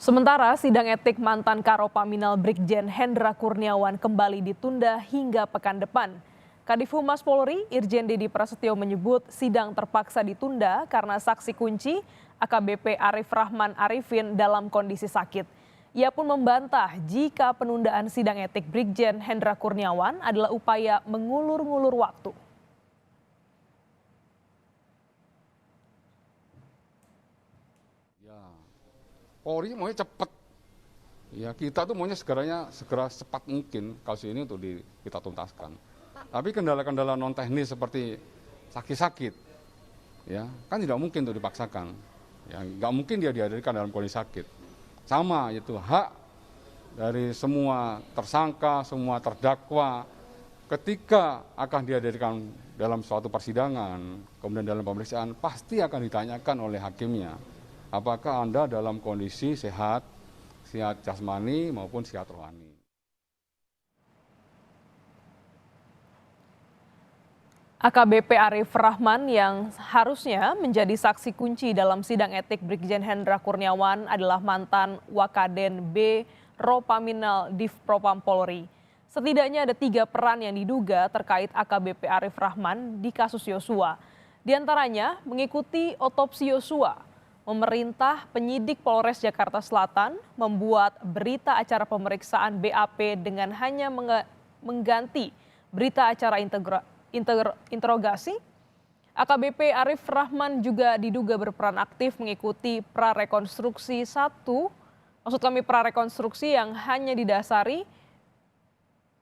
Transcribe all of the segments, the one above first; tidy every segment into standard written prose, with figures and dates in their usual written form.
Sementara sidang etik mantan Karopaminal Brigjen Hendra Kurniawan kembali ditunda hingga pekan depan. Kadif Humas Polri Irjen Dedi Prasetyo menyebut sidang terpaksa ditunda karena saksi kunci AKBP Arif Rahman Arifin dalam kondisi sakit. Ia pun membantah jika penundaan sidang etik Brigjen Hendra Kurniawan adalah upaya mengulur-ngulur waktu. Polri maunya cepat, ya kita tuh maunya segera cepat mungkin kasus ini untuk kita tuntaskan. Tapi kendala-kendala non teknis seperti sakit, ya kan tidak mungkin untuk dipaksakan. Ya nggak mungkin dia dihadirkan dalam kondisi sakit. Sama itu hak dari semua tersangka, semua terdakwa ketika akan dihadirkan dalam suatu persidangan, kemudian dalam pemeriksaan pasti akan ditanyakan oleh hakimnya. Apakah Anda dalam kondisi sehat jasmani maupun sehat rohani. AKBP Arif Rahman yang harusnya menjadi saksi kunci dalam sidang etik Brigjen Hendra Kurniawan adalah mantan Wakaden B Ropaminal Div Propam Polri. Setidaknya ada 3 peran yang diduga terkait AKBP Arif Rahman di kasus Yosua. Di antaranya mengikuti otopsi Yosua, memerintah penyidik Polres Jakarta Selatan membuat berita acara pemeriksaan BAP dengan hanya mengganti berita acara interogasi. AKBP Arif Rahman juga diduga berperan aktif mengikuti prarekonstruksi prarekonstruksi yang hanya didasari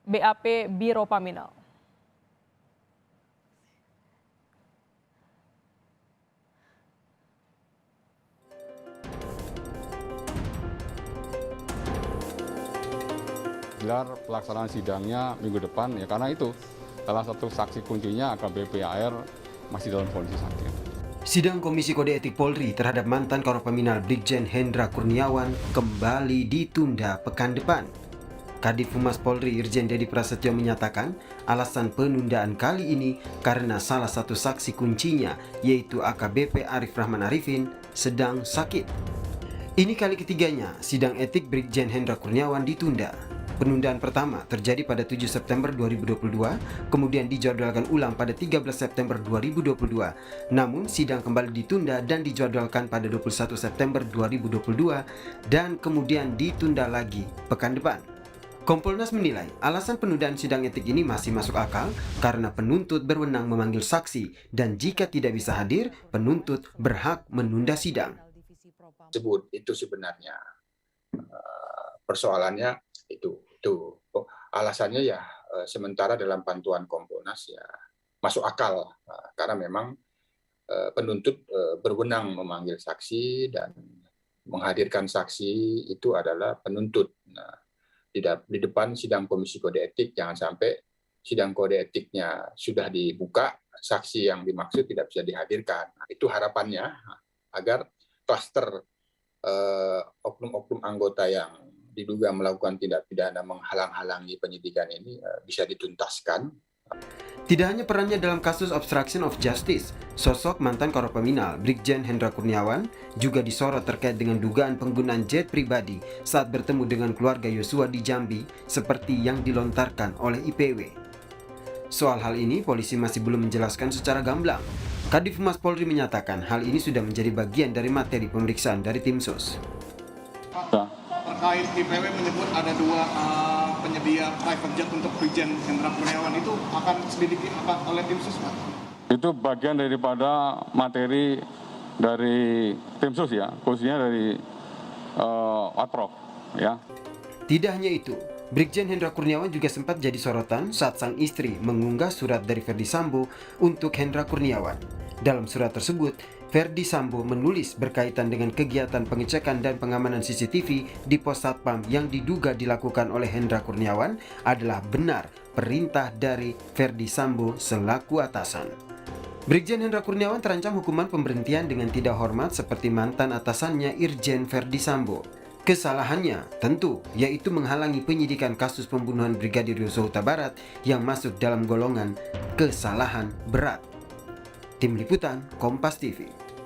BAP Biro Paminal. Gelar pelaksanaan sidangnya minggu depan ya karena itu salah satu saksi kuncinya AKBP AR masih dalam kondisi sakit. Sidang Komisi Kode Etik Polri terhadap mantan Karopaminal Brigjen Hendra Kurniawan kembali ditunda pekan depan. Kadif Humas Polri Irjen Dedi Prasetyo menyatakan alasan penundaan kali ini karena salah satu saksi kuncinya yaitu AKBP Arif Rahman Arifin sedang sakit. Ini kali ketiganya sidang etik Brigjen Hendra Kurniawan ditunda. Penundaan pertama terjadi pada 7 September 2022, kemudian dijadwalkan ulang pada 13 September 2022. Namun sidang kembali ditunda dan dijadwalkan pada 21 September 2022 dan kemudian ditunda lagi pekan depan. Kompolnas menilai alasan penundaan sidang etik ini masih masuk akal karena penuntut berwenang memanggil saksi dan jika tidak bisa hadir, penuntut berhak menunda sidang. Itu sebenarnya persoalannya itu alasannya ya sementara dalam pantuan Kompolnas ya masuk akal karena memang penuntut berwenang memanggil saksi dan menghadirkan saksi itu adalah penuntut. Nah, di depan sidang Komisi Kode Etik jangan sampai sidang kode etiknya sudah dibuka, saksi yang dimaksud tidak bisa dihadirkan. Nah, itu harapannya agar klaster oknum-oknum anggota yang diduga melakukan tindak pidana menghalang-halangi penyidikan ini bisa dituntaskan. Tidak hanya perannya dalam kasus obstruction of justice, sosok mantan Karopaminal Brigjen Hendra Kurniawan juga disorot terkait dengan dugaan penggunaan jet pribadi saat bertemu dengan keluarga Yosua di Jambi seperti yang dilontarkan oleh IPW. Soal hal ini polisi masih belum menjelaskan secara gamblang. Kadif Humas Polri menyatakan hal ini sudah menjadi bagian dari materi pemeriksaan dari tim sus. Terkait IPW menyebut ada 2 penyedia private jet untuk Brigjen Hendra Kurniawan itu akan selidiki oleh tim sus, Pak? Itu bagian daripada materi dari tim sus ya, khususnya dari Watprov ya. Tidak hanya itu, Brigjen Hendra Kurniawan juga sempat jadi sorotan saat sang istri mengunggah surat dari Ferdi Sambo untuk Hendra Kurniawan. Dalam surat tersebut, Ferdi Sambo menulis berkaitan dengan kegiatan pengecekan dan pengamanan CCTV di pos Satpam yang diduga dilakukan oleh Hendra Kurniawan adalah benar perintah dari Ferdi Sambo selaku atasan. Brigjen Hendra Kurniawan terancam hukuman pemberhentian dengan tidak hormat seperti mantan atasannya Irjen Ferdi Sambo. Kesalahannya tentu yaitu menghalangi penyidikan kasus pembunuhan Brigadir Yosua Huta Barat yang masuk dalam golongan kesalahan berat. Tim Liputan Kompas TV.